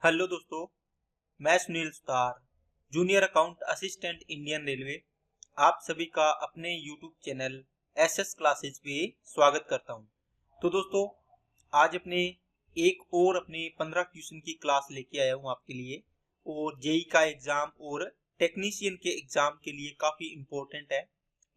Hello दोस्तों, मैं Sunil Sutar, junior account assistant Indian railway, आप सभी का अपने यूट्यूब चैनल एसएस क्लासेज पे स्वागत करता हूं। तो दोस्तों, आज अपने 15 क्वेश्चन की क्लास लेके आया हूं आपके लिए। और जेई का एग्जाम और टेक्नीशियन के एग्जाम के लिए काफ़ी इम्पोर्टेंट है।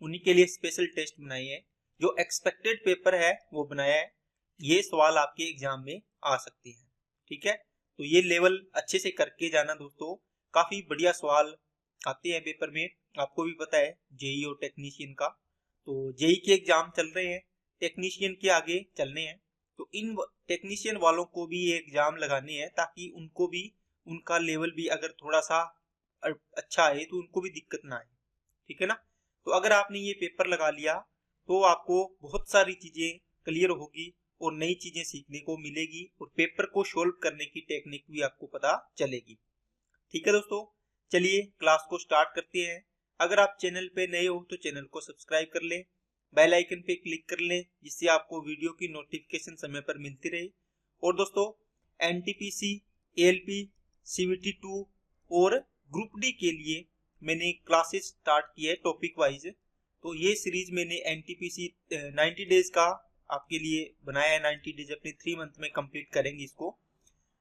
उन्हीं के लिए स्पेशल टेस्ट बनाए हैं। जो एक्सपेक्टेड पेपर है वो बनाया है। ये सवाल आपके एग्जाम में आ सकते हैं। ठीक है, तो ये लेवल अच्छे से करके जाना दोस्तों। काफी बढ़िया सवाल आते हैं पेपर में, आपको भी पता है जेई और टेक्नीशियन का। तो जेई के एग्जाम चल रहे हैं, टेक्नीशियन के आगे चलने हैं। तो इन टेक्नीशियन वालों को भी ये एग्जाम लगाने हैं ताकि उनको भी उनका लेवल भी अगर थोड़ा सा अच्छा आए तो उनको भी दिक्कत ना आए। ठीक है ना। तो अगर आपने ये पेपर लगा लिया तो आपको बहुत सारी चीजें क्लियर होगी और नई चीजें सीखने को मिलेगी और पेपर को सोल्व करने की टेक्निक भी आपको पता चलेगी। ठीक है दोस्तों, चलिए क्लास को स्टार्ट करते हैं। अगर आप चैनल पे नए हो तो चैनल को सब्सक्राइब कर लें, बेल आइकन पे क्लिक कर लें जिससे आपको वीडियो की नोटिफिकेशन समय पर मिलती रहे। और दोस्तों, एनटीपीसी, एएलपी, सीवीटी 2 और ग्रुप डी के लिए मैंने क्लासेस स्टार्ट की है टॉपिक वाइज। तो ये सीरीज मैंने एनटीपीसी 90 डेज का आपके लिए बनाया है। 90 डेज अपने 3 मंथ में कंप्लीट करेंगे इसको।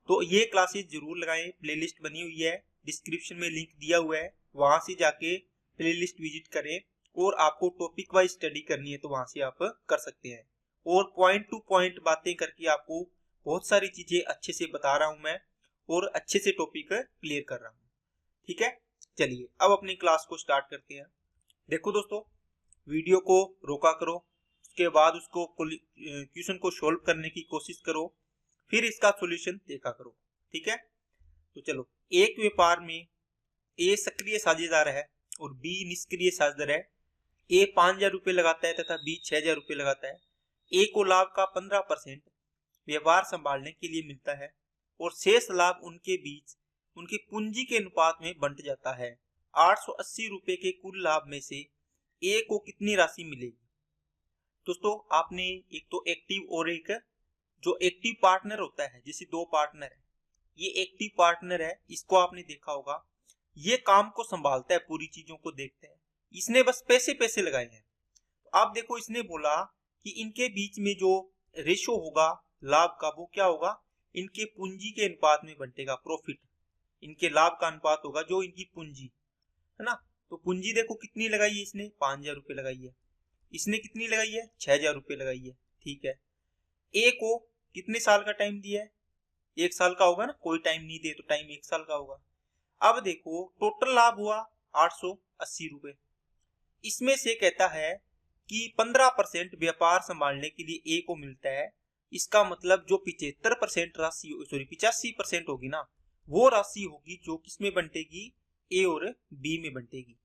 तो ये क्लासेस जरूर लगाएं, प्लेलिस्ट बनी हुई है, डिस्क्रिप्शन में लिंक दिया हुआ है, वहां से जाके प्लेलिस्ट विजिट करें। और आपको टॉपिक वाइज स्टडी करनी है तो वहां से आप कर सकते हैं। और पॉइंट टू पॉइंट बातें करके आपको बहुत सारी चीजें अच्छे से बता रहा हूं मैं और अच्छे से टॉपिक क्लियर कर रहा हूँ। ठीक है, चलिए अब अपनी क्लास को स्टार्ट करते हैं। देखो दोस्तों, वीडियो को रोका करो, उसके बाद उसको क्वेश्चन को सॉल्व करने की कोशिश करो, फिर इसका सॉल्यूशन देखा करो। ठीक है, तो चलो। एक व्यापार में ए सक्रिय साझेदार है और बी निष्क्रिय साझेदार है। ए 5,000 रुपये लगाता है तथा बी 6,000 रुपये लगाता है। ए को लाभ का 15% व्यवहार संभालने के लिए मिलता है और शेष लाभ उनके बीच उनकी पूंजी के अनुपात में बंट जाता है। 880 रुपये के कुल लाभ में से ए को कितनी राशि मिलेगी? दोस्तों, आपने एक तो एक्टिव और एक जो एक्टिव पार्टनर होता है, जैसे दो पार्टनर है, ये एक्टिव पार्टनर है, इसको आपने देखा होगा, ये काम को संभालता है, पूरी चीजों को देखते हैं। इसने बस पैसे पैसे लगाए हैं। तो आप देखो, इसने बोला कि इनके बीच में जो रेशो होगा लाभ का वो क्या होगा, इनके पूंजी के अनुपात में बंटेगा। प्रॉफिट इनके लाभ का अनुपात होगा जो इनकी पूंजी है ना। तो पूंजी देखो कितनी लगाई है इसने, 5,000 रुपये लगाई है। इसने कितनी लगाई है, 6,000 रुपये लगाई है। ठीक है, ए को कितने साल का टाइम दिया है, 1 साल का होगा ना, कोई टाइम नहीं दे तो टाइम 1 साल का होगा। अब देखो टोटल लाभ हुआ 880 रुपये। इसमें से कहता है कि 15% व्यापार संभालने के लिए ए को मिलता है। इसका मतलब जो 75% राशि, सॉरी 85% होगी ना, वो राशि होगी जो किसमें बंटेगी, ए और बी में बंटेगी।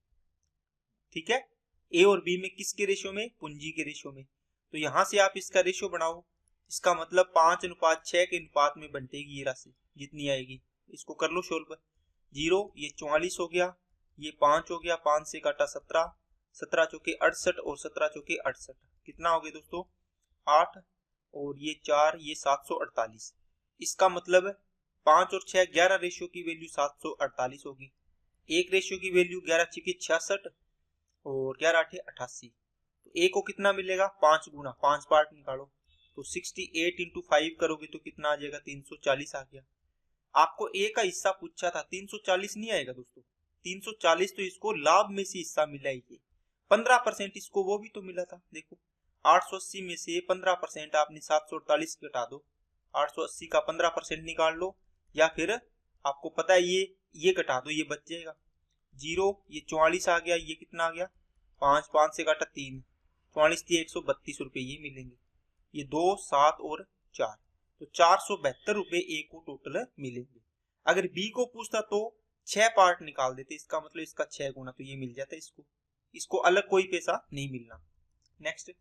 ठीक है, ए और बी में किसके रेशो में, पूंजी के रेशो में। तो यहां से आप इसका रेशो बनाओ, इसका मतलब 5:6 के अनुपात में बंटेगी ये राशि जितनी आएगी। इसको कर लो सोल्व। 0, ये 44 हो गया, ये 5 हो गया, 5 से काटा 17, 17 चौके 68 और 17 चौके 68, कितना हो गया दोस्तों, 8, और ये 4, ये 748। इसका मतलब 5 और 6 11 रेशियो की वैल्यू 748 होगी। एक रेशियो की वैल्यू 11 छिके 66 और 11 8 88। तो ए को कितना मिलेगा, 5 गुना 5 पार्ट निकालो तो 68 इंटू 5 करोगे तो कितना आ जाएगा, 340 आ गया। आपको ए का हिस्सा पूछा था, 340 नहीं आएगा दोस्तों। 340 तो इसको लाभ में से हिस्सा मिला ही, 15% इसको वो भी तो मिला था। देखो 880 में से 15% आपने 748 घटा दो, 880 का 15% निकाल लो, या फिर आपको पता है ये घटा दो, ये बच जाएगा 0। ये 44 आ गया, ये कितना आ गया, 5 से काटा 3, 44 थी 132 रुपये ये मिलेंगे। ये 2 7 और 4, तो 472 रुपये ए को टोटल मिलेंगे। अगर बी को पूछता तो 6 पार्ट निकाल देते, इसका मतलब इसका 6 गुना, तो ये मिल जाता है इसको अलग कोई पैसा नहीं मिलना। नेक्स्ट,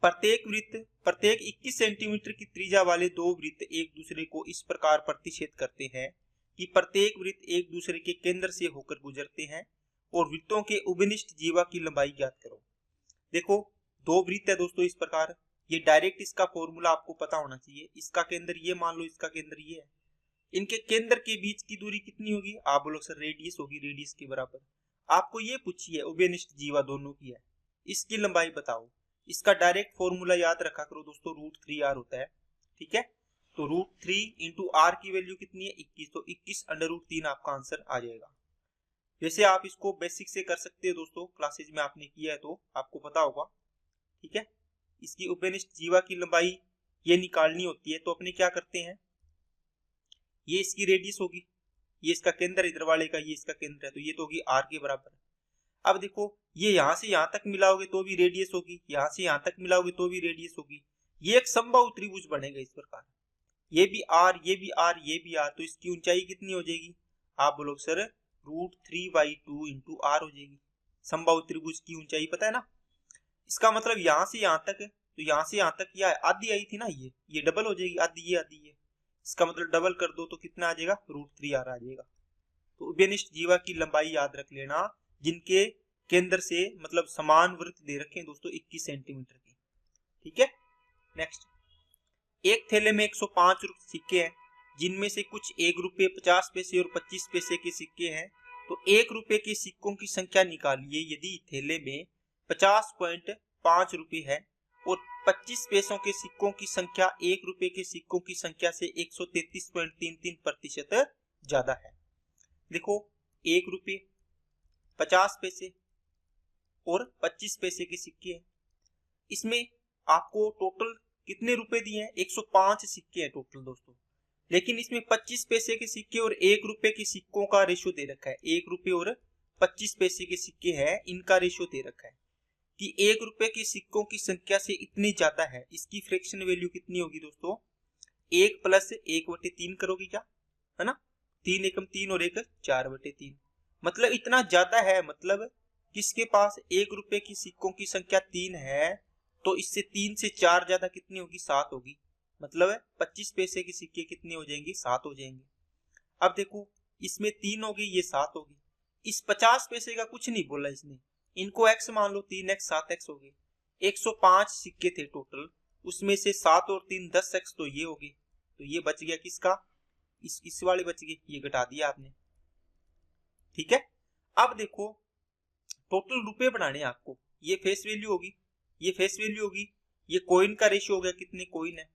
प्रत्येक 21 सेंटीमीटर की त्रिज्या वाले दो वृत्त एक दूसरे को इस प्रकार प्रतिच्छेद करते हैं कि प्रत्येक वृत्त एक दूसरे के केंद्र से होकर गुजरते हैं और वृत्तों के उभयनिष्ठ जीवा की लंबाई ज्ञात करो। देखो दो वृत्त है दोस्तों इस प्रकार, ये डायरेक्ट इसका फॉर्मूला आपको पता होना चाहिए। इसका केंद्र ये मान लो, इसका केंद्र ये है, इनके केंद्र के बीच की दूरी कितनी होगी? आप बोलोगे सर रेडियस होगी, रेडियस के बराबर। आपको ये पूछी है उभयनिष्ठ जीवा दोनों की है, इसकी लंबाई बताओ। इसका डायरेक्ट फॉर्मूला याद रखा करो दोस्तों, √3r होता है। ठीक है, तो √3 इंटू r की वैल्यू कितनी है? 21, तो 21/√3 आपका आंसर आ जाएगा। वैसे आप इसको बेसिक से कर सकते हो दोस्तों, क्लासेज में आपने किया है तो आपको पता होगा। ठीक है, इसकी उभयनिष्ठ जीवा की लंबाई ये निकालनी होती है, तो अपने क्या करते हैं, ये इसकी रेडियस होगी, ये इसका केंद्र इधर वाले का, ये इसका केंद्र है, तो ये तो होगी r के बराबर। अब देखो ये यहां से यहां तक मिलाओगे तो भी रेडियस होगी, यहां से यहां तक मिलाओगे तो भी रेडियस होगी। ये एक समबाहु त्रिभुज बनेगा इस प्रकार, ये भी r, ये भी r, ये भी r, तो इसकी ऊंचाई कितनी हो जाएगी? आप बोलोगे सर √3/2 इंटू r हो जाएगी। समबाहु त्रिभुज की ऊंचाई पता है ना। इसका मतलब यहां से यहां तक, तो यहां से यहां तक यह आधी आई थी ना, ये डबल हो जाएगी, आधी ये आधी ये, इसका मतलब डबल कर दो तो कितना आ जाएगा? √3r आ जाएगा। तो उभयनिष्ठ जीवा की लंबाई याद रख लेना, जिनके केंद्र से मतलब समान वृत्त दे रखे हैं दोस्तों 21 सेंटीमीटर की। ठीक है, नेक्स्ट, एक थैले में 105 सिक्के हैं, जिनमें से कुछ 1 रुपये 50 पैसे और 25 पैसे के सिक्के हैं। तो 1 रुपये के सिक्कों की संख्या निकालिए यदि थैले में 50.5 रुपये है और 25 पैसों के सिक्कों की संख्या 1 रुपये के सिक्कों की संख्या से 133.33% ज्यादा है। देखो 1 रुपये 50 पैसे और 25 पैसे के सिक्के हैं, इसमें आपको टोटल कितने रुपए दिए हैं? 105 सिक्के हैं टोटल दोस्तों, लेकिन इसमें 25 पैसे के सिक्के और 1 रुपये के सिक्कों का रेशियो दे रखा है। 1 रुपये और 25 पैसे के सिक्के हैं, इनका रेशियो दे रखा है कि 1 रुपये के सिक्कों की संख्या से इतनी ज्यादा है। इसकी फ्रैक्शन वैल्यू कितनी होगी दोस्तों? 1 + 1/3 करोगे क्या, है ना, 3 एकम 3 और 1 4/3, मतलब इतना ज्यादा है। मतलब किसके पास 1 रुपये की सिक्कों की संख्या 3 है, तो इससे 3 से 4 ज्यादा कितनी होगी? 7 होगी। मतलब 25 पैसे के सिक्के कितने हो जाएंगे? 7 हो जाएंगे। अब देखो इसमें 3 होगी, ये 7 होगी। इस 50 पैसे का कुछ नहीं बोला इसने, इनको x मान लो, 3x 7x हो गए। 105 सिक्के थे टोटल, उसमें से 7 और 3 10x, तो ये होगी, तो ये बच गया किसका? इस वाले बच गए, ये घटा दिया आपने। ठीक है, अब देखो टोटल रुपए बनाने आपको, ये फेस वैल्यू होगी, ये फेस वैल्यू होगी, ये कॉइन का रेशियो हो गया, कितने कॉइन है?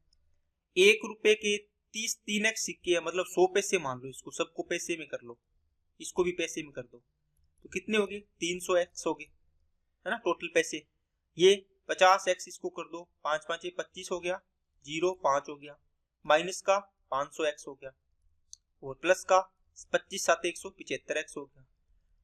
1 रुपए के 30 3x सिक्के है, मतलब 100 पैसे मान लो इसको, सबको पैसे में कर लो, इसको भी पैसे में कर दो, तो कितने हो गए? 300x हो गए, है ना टोटल पैसे। ये 50x इसको कर दो, 5 5 25 हो गया, 0 5 हो गया, माइनस का 500x हो गया और प्लस का 25 7 175x हो गया।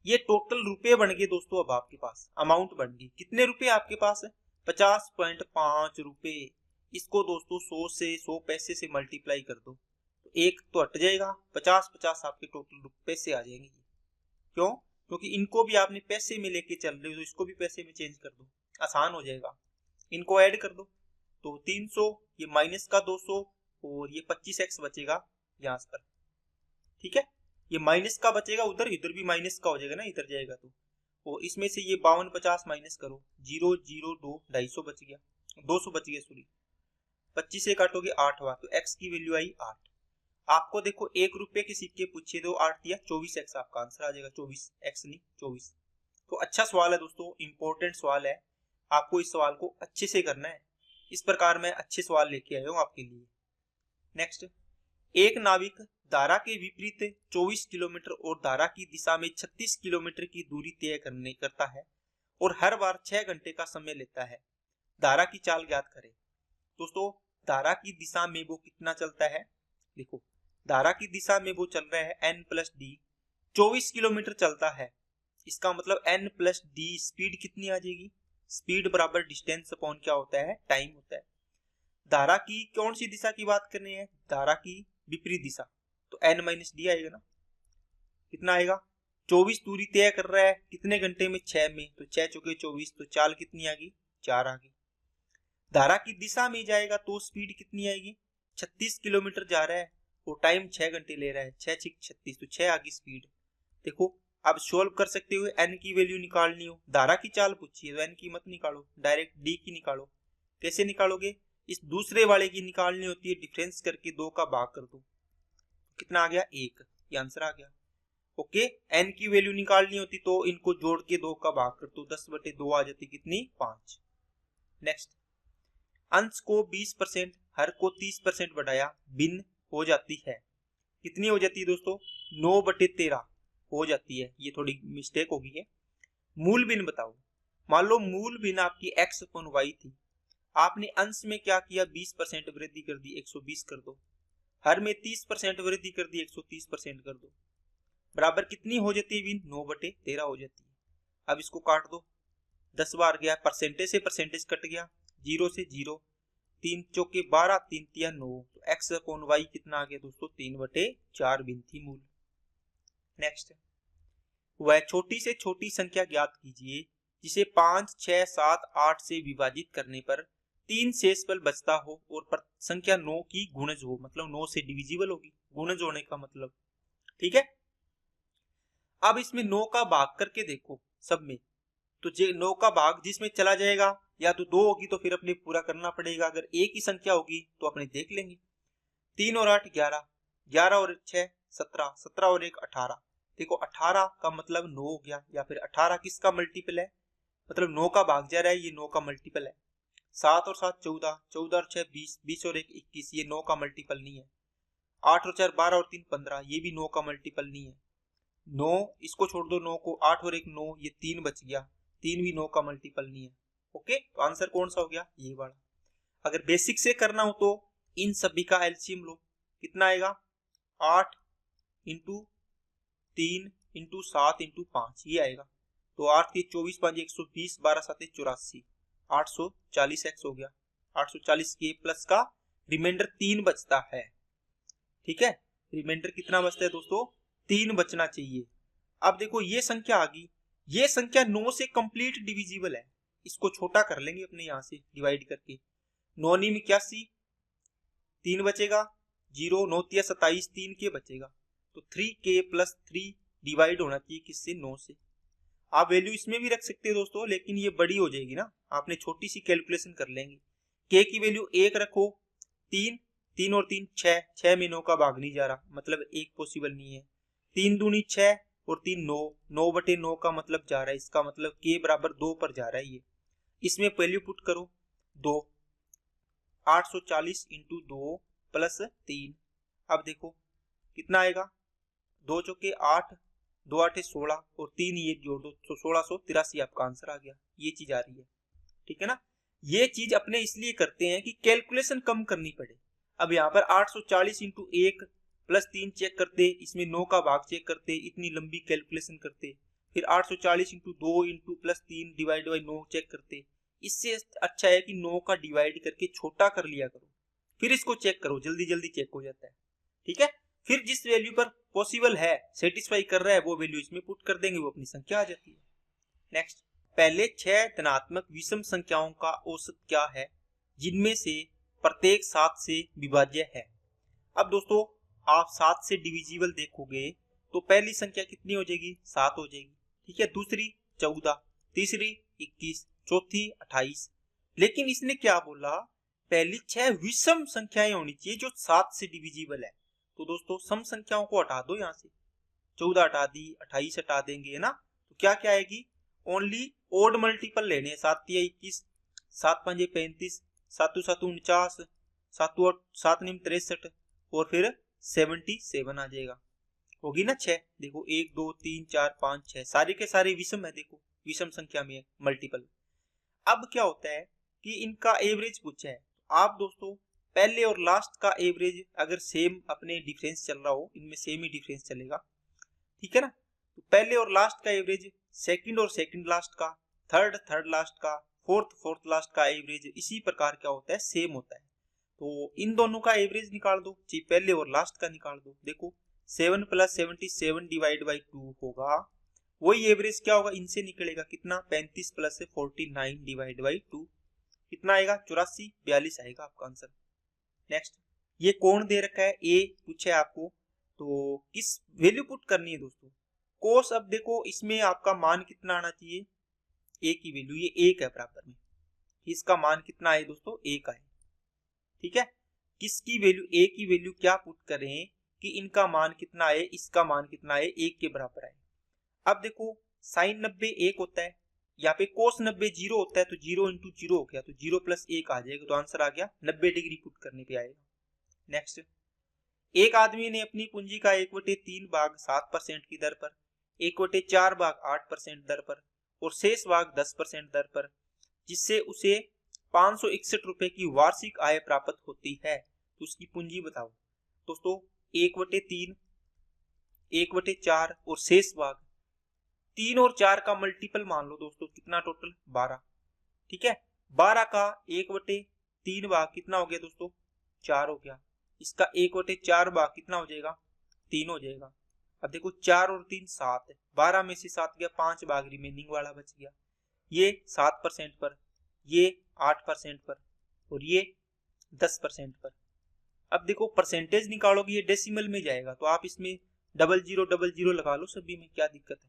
ये टोटल रुपए बन गए दोस्तों। अब आपके पास अमाउंट बन गई, कितने रुपए आपके पास है? 50.5 रुपए। इसको दोस्तों 100 से 100 पैसे से मल्टीप्लाई कर दो, तो एक तो हट जाएगा, 50 50 आपके टोटल पैसे आ जाएंगे। क्यों? क्योंकि इनको भी आपने पैसे में लेके चल रहे हो, तो इसको भी पैसे में चेंज कर दो, आसान हो जाएगा। इनको ऐड कर दो, तो 300, ये माइनस का 200 और ये 25x बचेगा यहाँ पर। ठीक है, ये माइनस का बचेगा उधर, इधर भी माइनस का हो जाएगा ना, इधर जाएगा तो। और इसमें से ये 52 50 माइनस करो, 0 0 2 250 बच गया, 200 बच गया सॉरी, 25 से काटोगे 8 हुआ, तो x की वैल्यू आई 8। आपको देखो 1 रुपये के सिक्के पूछे, तो 8 दिया, 24x आपका आंसर आ जाएगा, 24x नहीं 24। तो अच्छा सवाल है दोस्तों, इंपॉर्टेंट सवाल है, आपको इस सवाल को अच्छे से करना है। इस प्रकार मैं अच्छे सवाल लेके आया हूँ आपके लिए। नेक्स्ट, एक नाविक धारा के विपरीत 24 किलोमीटर और धारा की दिशा में 36 किलोमीटर की दूरी तय करता है और हर बार 6 घंटे का समय लेता है। धारा की चाल ज्ञात करें। दोस्तों धारा की दिशा में वो कितना चलता है? देखो धारा की दिशा में वो चल रहा है n+d, 24 किलोमीटर चलता है। इसका मतलब n+d स्पीड कितनी आ जाएगी? स्पीड बराबर डिस्टेंस अपॉन क्या होता है? टाइम होता है। धारा की कौन सी दिशा की बात करनी है? धारा की विपरीत दिशा, तो n-d आएगा ना। कितना आएगा? 24 दूरी तय कर रहा है, कितने घंटे में? 6 में, तो 6 चौके 24, तो चाल कितनी आ गई? 4 आ गई। धारा की दिशा में जाएगा तो स्पीड कितनी आएगी? 36 किलोमीटर जा रहा है और टाइम 6 घंटे ले रहा है, 6 6 36, तो 6 आ गई स्पीड। देखो अब सोल्व कर सकते हो, n की वैल्यू निकालनी हो, धारा की चाल पूछी है तो n की मत निकालो, डायरेक्ट d की निकालो। कैसे निकालोगे? इस दूसरे वाले की निकालनी होती है, डिफरेंस करके 2 का भाग कर दो, कितना आ गया 1, ये आंसर आ गया। ओके, n की वैल्यू निकालनी होती तो इनको जोड़ के 2 का भाग कर तो 10/2 आ जाती, कितनी 5। नेक्स्ट, अंश को 20%, हर को 30% बढ़ाया, भिन्न हो जाती है, कितनी हो जाती है दोस्तों 9/13 हो जाती है। ये थोड़ी मिस्टेक हो गई है। मूल भिन्न बताओ। मान लो मूल भिन्न आपकी x अपॉन y थी, आपने अंश में क्या किया 20% वृद्धि कर दी, 120 कर दो। हर में 30% वृद्धि कर दी, 130% कर दो। बराबर कितनी हो जाती है भिन्न 9/13 हो जाती है। अब इसको काट दो, 10 बार गया, परसेंटेज से परसेंटेज कट गया, 0 से 0, 3 चौके 12, 3 तिया 9, तो x अपॉन y कितना आ गया दोस्तों 3/4 भिन्न थी मूल। नेक्स्ट, वह छोटी से छोटी संख्या ज्ञात कीजिए जिसे 5, 6, 7, 8 से विभाजित करने पर 3 शेषफल बचता हो और संख्या 9 की गुणज हो, मतलब 9 से डिविजिबल होगी, गुणज होने का मतलब। ठीक है, अब इसमें 9 का भाग करके देखो सब में, तो 9 का भाग जिसमें चला जाएगा या तो 2 होगी तो फिर अपने पूरा करना पड़ेगा, अगर एक ही संख्या होगी तो अपने देख लेंगे। 3 और 8 11, 11 और 6 17, 17 और 1 18। देखो 18 का मतलब 9 हो गया, या फिर 18 किसका मल्टीपल है, मतलब 9 का भाग जा रहा है, ये 9 का मल्टीपल है। 7 और 7 14, 14 और 6 20, 20 और 1 21, ये 9 का मल्टीपल नहीं है। 8 और 4 12 और 3 15, ये भी 9 का मल्टीपल नहीं है। 9 इसको छोड़ दो, 9 को, 8 और 1 9, ये 3 बच गया, 3 भी 9 का मल्टीपल नहीं है। ओके, तो आंसर कौन सा हो गया, ये वाला। अगर बेसिक से करना हो तो इन सभी का एलसीएम लो, कितना आएगा 8 इंटू 3 इंटू 7 इंटू 5, ये आएगा। तो 8 3 24, 5 120, 12 7 84, 840x हो गया। 840 के प्लस का रिमाइंडर 3 बचता है। ठीक है, रिमाइंडर कितना बचता है दोस्तों 3 बचना चाहिए। अब देखो ये संख्या आ गई, ये संख्या 9 से कंप्लीट डिविजिबल है, इसको छोटा कर लेंगे अपने यहां से डिवाइड करके। 9 9 81, 3 बचेगा, 0 9 3 27, 3 के बचेगा, तो 3k प्लस 3 डिवाइड होना चाहिए किससे 9 से। आप वैल्यू इसमें भी रख सकते हैं दोस्तों, लेकिन ये बड़ी हो जाएगी ना, आपने छोटी सी कैलकुलेशन कर लेंगे। k की वैल्यू 1 रखो, 3 3 और 3 6, 6 में 9 का भाग नहीं जा रहा, मतलब 1 पॉसिबल नहीं है। 3 दूनी 6 और 3 9, 9/9 का मतलब जा रहा है, इसका मतलब k बराबर 2 पर जा रहा है ये। इसमें वैल्यू पुट करो 2, 840 इंटू 2 प्लस 3। अब देखो कितना आएगा, 2 चौके 8, 2 8 16 और 3 ये जोड़ दो तो 1683 आपका आंसर आ गया। ये चीज आ रही है, ठीक है ना। ये चीज अपने इसलिए करते हैं कि कैलकुलेशन कम करनी पड़े। अब यहाँ पर 840 इंटू 1 प्लस 3 चेक करते, इसमें 9 का भाग चेक करते, इतनी लंबी कैलकुलेशन करते, फिर 840 into 2 into plus 3 divide by 9 check करते। इससे अच्छा है कि 9 का डिवाइड करके छोटा कर लिया करो, फिर इसको चेक करो, जल्दी जल्दी चेक हो जाता है। ठीक है, फिर जिस वैल्यू पर पॉसिबल है, सेटिस्फाई कर रहा है, वो वैल्यू इसमें पुट कर देंगे, वो अपनी संख्या आ जाती है। नेक्स्ट, पहले 6 धनात्मक विषम संख्याओं का औसत क्या है जिनमें से प्रत्येक 7 से विभाज्य है। अब दोस्तों आप 7 से डिविजिबल देखोगे तो पहली संख्या कितनी हो जाएगी 7 हो जाएगी, ठीक है, दूसरी 14, तीसरी 21, चौथी 28। लेकिन इसने क्या बोला, पहली 6 विषम संख्याएं होनी चाहिए जो 7 से डिविजिबल है। तो दोस्तों सम संख्याओं को हटा दो, यहाँ से 14 हटा दी, 28 हटा देंगे, है ना, तो क्या क्या आएगी, ओनली ओड मल्टीपल लेने, 7 3 21, 7 5 35, 7 7 49, 7 9 63 और फिर 77 आ जाएगा, होगी ना 6। देखो 1 2 3 4 5 6 सारे के सारे विषम है, देखो विषम संख्या में मल्टीपल। अब क्या होता है कि इनका एवरेज पूछा है, आप दोस्तों पहले और लास्ट का एवरेज अगर सेम अपने डिफरेंस चल रहा हो, इनमें सेम ही डिफरेंस चलेगा, ठीक है ना, तो पहले और लास्ट का एवरेज, सेकंड और सेकंड लास्ट का, थर्ड लास्ट का, फोर्थ लास्ट का एवरेज इसी प्रकार क्या होता है, सेम होता है। तो इन दोनों का एवरेज निकाल दो, चाहिए पहले और लास्ट का निकाल दो। देखो 7 प्लस 77 डिवाइड बाई 2 होगा, वही एवरेज क्या होगा, इनसे निकलेगा कितना, 35 प्लस 49 डिवाइड बाई 2, कितना आएगा 84, 42 आएगा आपका आंसर। नेक्स्ट, ये कोण दे रखा है, ए पूछे आपको, तो किस वैल्यू पुट करनी है दोस्तों, कोस। अब देखो इसमें आपका मान कितना आना चाहिए, ए की वैल्यू, ये 1 है बराबर में, इसका मान कितना है दोस्तों 1 है, ठीक है। किसकी वैल्यू, ए की वैल्यू क्या पुट करें कि इनका मान कितना आए, इसका मान कितना आए, 1 के बराबर आए। अब देखो साइन 90 1 होता है, यहाँ पे कोस 90 0 होता है, तो 0 इंटू 0 हो गया, तो 0 प्लस 1 आ जाएगा, तो आंसर आ गया 90 डिग्री पुट करने पे आएगा। नेक्स्ट, एक आदमी ने अपनी पूंजी का 1/3 भाग 7% की दर पर, 1/4 भाग 8% दर पर और शेष भाग 10% दर पर, जिससे उसे 561 रुपए की वार्षिक आय प्राप्त होती है, तो उसकी पूंजी बताओ। दोस्तों 1/3, 1/4 और शेष भाग, 3 और 4 का मल्टीपल मान लो दोस्तों, कितना टोटल 12। ठीक है, 12 का 1/3 भाग कितना हो गया दोस्तों, 4 हो गया। इसका 1/4 भाग कितना हो जाएगा, 3 हो जाएगा। अब देखो 4 और 3 7 है, 12 में से 7 गया, 5 भाग रिमेनिंग वाला बच गया। ये 7% पर, ये 8% पर और ये 10% पर। अब देखो परसेंटेज निकालोगे, ये डेसिमल में जाएगा, तो आप इसमें 0000 लगा लो, सभी में क्या दिक्कत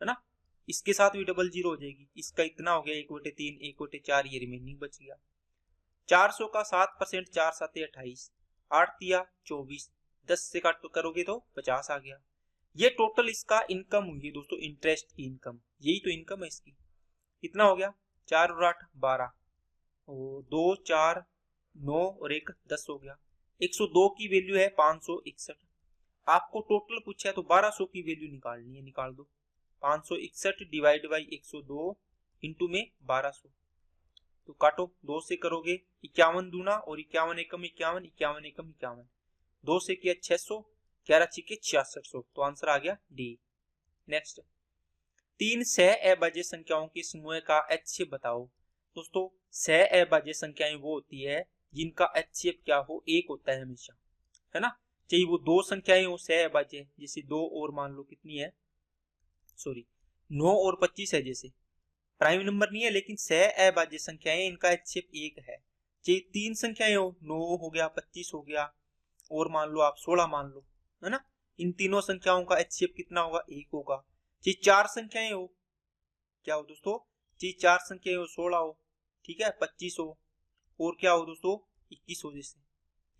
है ना। इसके साथ भी 00 हो जाएगी, इसका इतना हो गया 1/3, 1/4, ये रिमेनिंग बच गया। 400 का 7%, 4 7 28, 8 तिया 24, 10 से काट तो करोगे तो 50 आ गया। ये टोटल इसका इनकम हुई है दोस्तों, इंटरेस्ट की इनकम, यही तो इनकम है इसकी। कितना हो गया, 4 और 8 12 और 2 4 9 और 1 10 हो गया। 102 की वैल्यू है 561। आपको टोटल पूछा है तो 1200 की वैल्यू निकालनी है, निकाल दो। 561 डिवाइड बाई 102 इंटू में 1200, तो काटो, 2 से करोगे 51 दूना और 51 एकम 51, 51 एकम 51, 2 से किया 600, 11 छिके 6600, तो आंसर आ गया डी। नेक्स्ट, 3 सह अभाज्य संख्याओं के समूह का HCF बताओ। दोस्तों सह अभाज्य संख्याएं वो होती है जिनका HCF क्या हो, 1 होता है हमेशा, है ना। चाहे वो 2 संख्याएं हो सह अभाज्य, जैसे 2 और मान लो कितनी है, सॉरी 9 और 25 है, जैसे प्राइम नंबर नहीं है लेकिन सह अभाज्य संख्याएं, इनका HCF 1 है। चाहे 3 संख्याएं हो, 9 हो गया, 25 हो गया और मान लो आप 16 मान लो, है ना। इन तीनों संख्याओं का HCF कितना होगा, 1 होगा। चाहे 4 संख्याएं हो, क्या हो दोस्तों, चाहे 4 संख्याएं हो, 16 हो, ठीक है, 25 हो और क्या हो दोस्तों, 21 हो, जैसे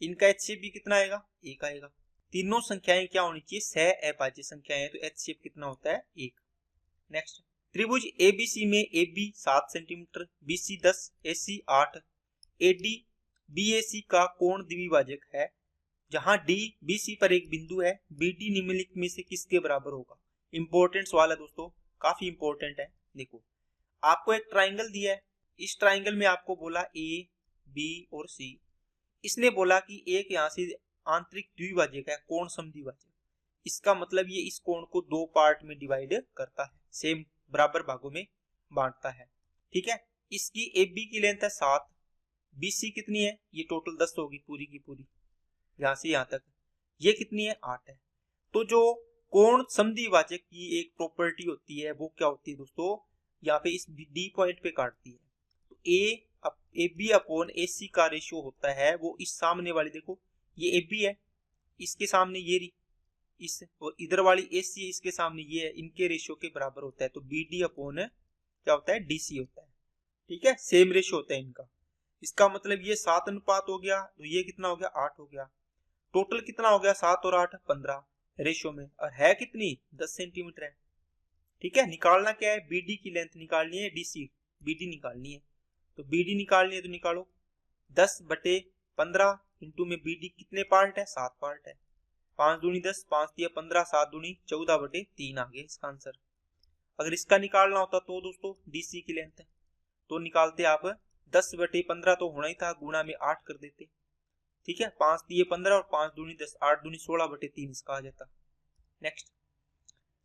इनका HCF भी कितना आएगा, 1 आएगा। तीनों संख्याएं क्या होनी चाहिए, सह अभाज्य संख्याएं, तो HCF कितना होता है, 1। नेक्स्ट, त्रिभुज ABC में AB 7 centimetre, BC 10, AC 8, AD BAC का कोण द्विभाजक है, जहां D BC पर एक बिंदु है, BD निम्नलिखित में से किसके बराबर होगा। इंपॉर्टेंट सवाल है दोस्तों, काफी इंपॉर्टेंट है। देखो आपको एक ट्राइंगल दिया है, इस ट्राइंगल में आपको बोला A B और C, इसने बोला कि एक यहां से आंतरिक द्विभाजक है, कोण समद्विभाजक, इसका मतलब ये इस कोण को 2 पार्ट में डिवाइड करता है, सेम बराबर भागों में बांटता है। ठीक है, इसकी AB की लेंथ है 7, BC कितनी है, ये टोटल 10 होगी पूरी की पूरी, यहां से यहां तक, ये कितनी है 8 है। तो जो कोण समद्विभाजक की एक प्रॉपर्टी होती है वो क्या होती है दोस्तों, यहाँ पे इस D पॉइंट पे काटती है, तो AB अपॉन AC का रेशियो होता है वो इस सामने वाली, देखो ये AB है, इसके सामने ये रही इस, और इधर वाली AC इसके सामने ये है, इनके रेशियो के बराबर होता है, तो BD अपॉन क्या होता है, DC होता है। ठीक है, सेम रेशियो होता है इनका। इसका मतलब ये 7 अनुपात हो गया, तो ये कितना हो गया, 8 हो गया। टोटल कितना हो गया, 7 और 8 15 रेशियो में, और है कितनी, 10 सेंटीमीटर है। ठीक है, निकालना क्या है, BD की लेंथ निकालनी है, DC BD निकालनी है, तो BD निकालनी है तो निकालो, 10/15 इंटू में BD कितने पार्ट है, 7 पार्ट है, 5 दूनी 10, 5 तिया 15, 7 दूनी 14/3 आ गया इसका आंसर। अगर इसका निकालना होता तो दोस्तों DC की लेंथ है, तो निकालते आप 10/15 तो होना ही था, गुणा में 8 कर देते। ठीक है, 5 तिये 15 और 5 दूनी 10, 8 दूनी 16/3 इसका आ जाता। नेक्स्ट,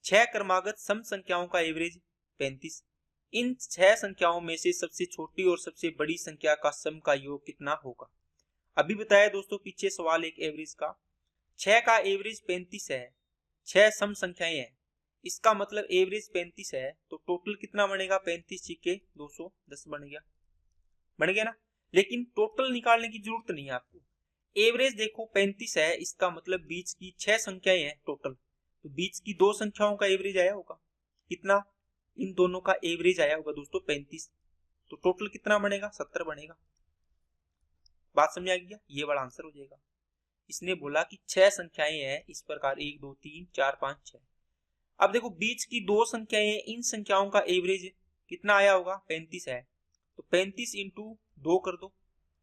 6 क्रमागत सम संख्याओं का एवरेज 35, इन 6 संख्याओं में से सबसे छोटी और सबसे बड़ी संख्या का सम का योग कितना होगा। अभी बताया दोस्तों पीछे सवाल एक एवरेज का, 6 का एवरेज 35 है, 6 सम संख्याएं हैं, इसका मतलब एवरेज 35 है, तो टोटल कितना बनेगा, 35 छिके 210 बन गया ना। लेकिन टोटल निकालने की जरूरत नहीं है आपको, एवरेज देखो 35 है, इसका मतलब बीच की 6 संख्याएं हैं टोटल, तो बीच की 2 संख्याओं का एवरेज आया होगा, कितना, इन दोनों का एवरेज आया होगा दोस्तों 35, तो टोटल कितना बनेगा, 70 बनेगा। बात समझ आ गया, ये वाला आंसर हो जाएगा। इसने बोला कि 6 संख्याएं हैं इस प्रकार 1 2 3 4 5 6। अब देखो बीच की 2 संख्याएं हैं, इन संख्याओं का एवरेज कितना आया होगा, 35 है। तो 35 इंटू 2 कर दो,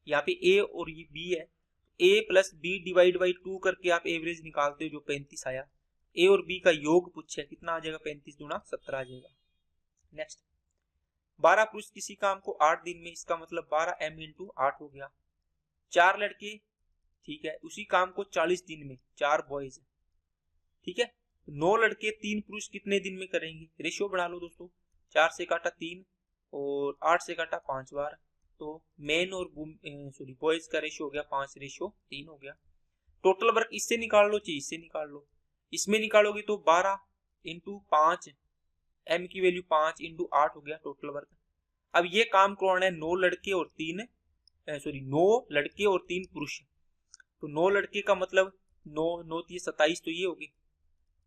यहाँ पे ए और ये बी है, ए प्लस बी डिवाइड बाई 2 करके आप एवरेज निकालते हो जो 35 आया। ए और बी का योग पूछे कितना आ जाएगा, 35 दूना 17 आ जाएगा। नेक्स्ट 12 पुरुष किसी काम को 8 दिन में, इसका मतलब 12 m इंटू 8 हो गया। 4 लड़के, ठीक है, उसी काम को 40 दिन में, 4 बॉयज, ठीक है। 9 लड़के 3 पुरुष कितने दिन में करेंगे, रेशियो बढ़ा लो दोस्तों, 4 से काटा 3 और 8 से काटा 5 बार, तो मेन और बॉयज का रेशियो हो गया 5:3 हो गया। टोटल वर्क इससे निकाल लो चाहिए इससे निकाल लो, इसमें निकालोगे तो 12 इंटू 5, m की वैल्यू 5 इंटू 8 हो गया टोटल वर्क। अब ये काम करवाना है 9 लड़के और 3 पुरुष। तो 9 लड़के का मतलब 9 3 27, तो ये होगी,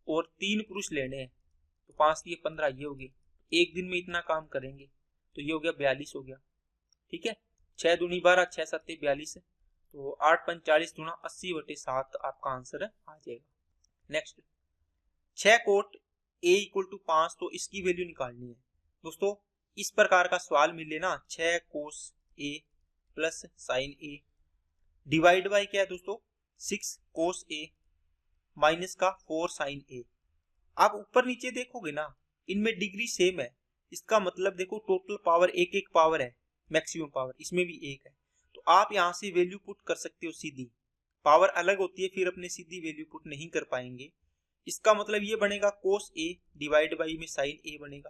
और 3 पुरुष लेने हैं तो 5 3 15, ये होगी। एक दिन में इतना काम करेंगे तो ये हो गया 42 हो गया, ठीक है। 6 दूनी 12, 6 7 42, तो 8 5 40 दूना 80/7 आपका आंसर आ जाएगा। Next 6 cot a equal to 5, तो इसकी वैल्यू निकालनी है दोस्तों। इस प्रकार का सवाल मिले ना, 6 कोस a plus sign a divide by क्या है दोस्तों, 6 कोस a माइनस का 4 साइन a। आप ऊपर नीचे देखोगे ना, इनमें डिग्री सेम है, इसका मतलब देखो टोटल पावर एक पावर है, मैक्सिमम पावर इसमें भी 1 है। तो आप यहां से वैल्यू पुट कर सकते हो सीधी, पावर अलग होती है फिर अपने सीधी वैल्यू पुट नहीं कर पाएंगे। इसका मतलब ये बनेगा कोस a डिवाइड बाई में साइन a बनेगा,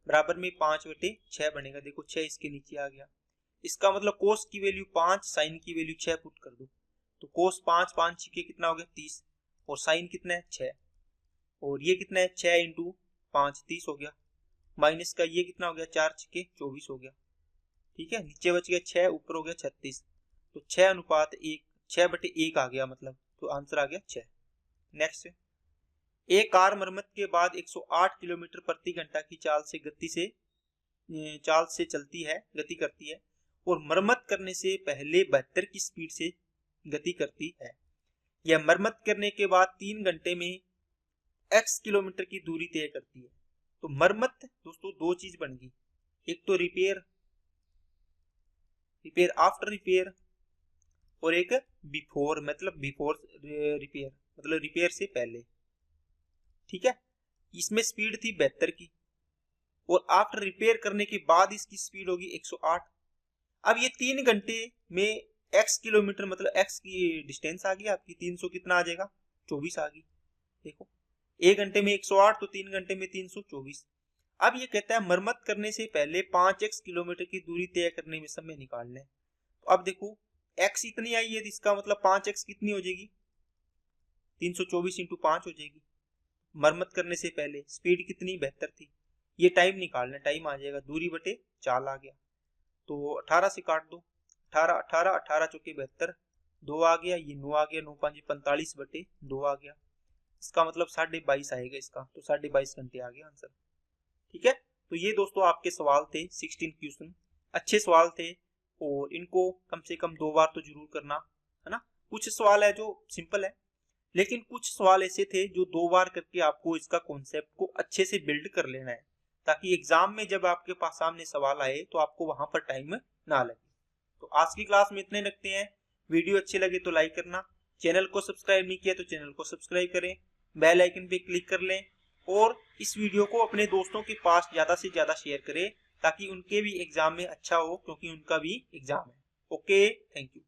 बराबर में 5/6 बनेगा। देखो 6 इसके नीचे आ गया, इसका मतलब कोस की वैल्यू 5, साइन की वैल्यू 6 पुट कर दो, तो कोस 5 5 छिके कितना हो गया 30, और साइन कितना है 6, और ये कितना है 6 इंटू 5 30 हो गया, माइनस का ये कितना हो गया 4 छिके 24 हो गया, ठीक है। नीचे बच गया 6, ऊपर हो गया 36, तो 6:1, 6/1 आ गया मतलब, तो आंसर आ गया 6। नेक्स्ट एक कार मरम्मत के बाद 108 किलोमीटर प्रति घंटा की चाल से गति करती है और मरम्मत करने से पहले 72 की स्पीड से गति करती है। यह मरम्मत करने के बाद 3 घंटे में x किलोमीटर की दूरी तय करती है। तो मरम्मत दोस्तों 2 चीज बन गई, एक तो रिपेयर आफ्टर रिपेयर, और एक बिफोर रिपेयर मतलब रिपेयर से पहले, ठीक है। इसमें स्पीड थी 72 की, और आफ्टर रिपेयर करने के बाद इसकी स्पीड होगी 108। अब ये 3 घंटे में x किलोमीटर मतलब x की डिस्टेंस आ गई आपकी, 300 कितना आ जाएगा 24 आ गई। देखो 1 घंटे में 108, तो 3 घंटे में 324। अब ये कहता है मरम्मत करने से पहले 5x किलोमीटर की दूरी तय करने में समय निकालना है। तो अब देखो x इतनी आई है, इसका मतलब 5x कितनी हो जाएगी, 324 इंटू 5 हो जाएगी। मरम्मत करने से पहले स्पीड कितनी 72 थी, ये टाइम निकालना, टाइम आ जाएगा दूरी बटे चाल आ गया, तो 18 से काट दो, 18 चौके 72, 2 आ गया, ये 9 आ गया, 9 5 45/2 आ गया, इसका मतलब 22.5 आएगा इसका, तो 22.5 घंटे आ गया आंसर, ठीक है। तो ये दोस्तों आपके सवाल थे 16 क्वेश्चन, अच्छे सवाल थे, और इनको कम से कम 2 बार तो जरूर करना है ना। कुछ सवाल है जो सिंपल है, लेकिन कुछ सवाल ऐसे थे जो 2 बार करके आपको इसका कॉन्सेप्ट को अच्छे से बिल्ड कर लेना है, ताकि एग्जाम में जब आपके पास सामने सवाल आए तो आपको वहां पर टाइम ना लगे। तो आज की क्लास में इतने रखते हैं, वीडियो अच्छे लगे तो लाइक करना, चैनल को सब्सक्राइब नहीं किया तो चैनल को सब्सक्राइब करें, बेल आइकन पे क्लिक कर लें, और इस वीडियो को अपने दोस्तों के पास ज्यादा से ज्यादा शेयर करें, ताकि उनके भी एग्जाम में अच्छा हो, क्योंकि उनका भी एग्जाम है। Okay, thank you.